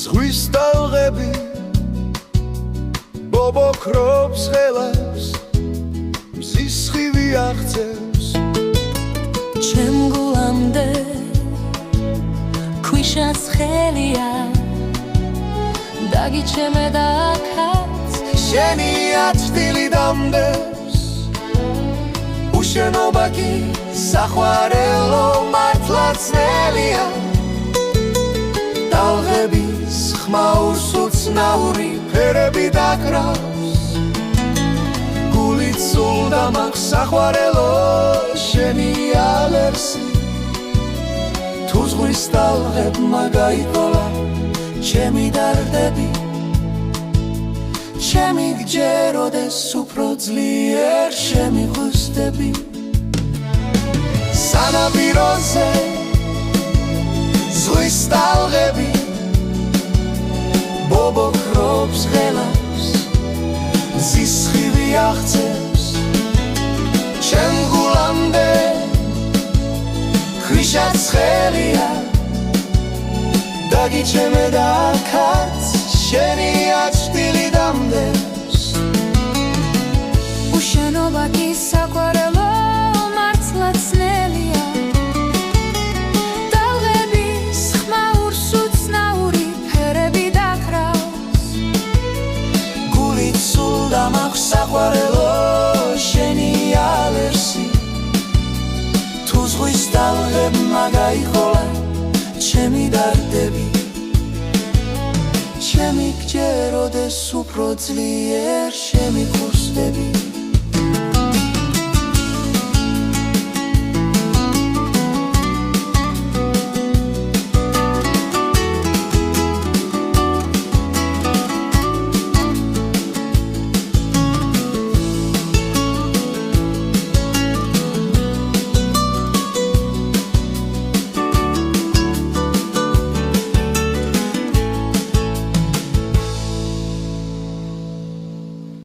ზღვის ტალღები ბობოქრობს ღელას მზის სხივი აღწევს ჩემ გულამდე ქვიშას ხელია დაგიჩემე და აქაც შენი აწვდილი დამდეს უშენობა კი საყვარელო მართლაც ნელია ტალღების ხმაურს უცნაური ფერები დაკრავს გულით სულ დამაქვს საყვარელო შენი ალერსი თუ ზღვის ტალღებმა გაიყოლა ჩემი დარდები ჩემი გჯეროდეს უფრო ძლიერ შემიღვსტები სანაპიროზე ზღვის ტალღები ბობოქრობს ღელას მზის სხივი აღწევს ჩემ გულამდე ქვიშაც ხელია დაგიჩემე და აქაც შენი აწვდილი დამდეს უშენობა კი საყვარელო მართლაც ნელია ტალღების ხმაურს უცნაური ფერები დაკრავს გულით სულ დამაქვს საყვარელო შენი ალერსი თუ ზღვის ტალღებმა გაიყოლა ჩემი დარდები ჩემი გჯეროდეს უფრო ძლიერ შემიღვსტები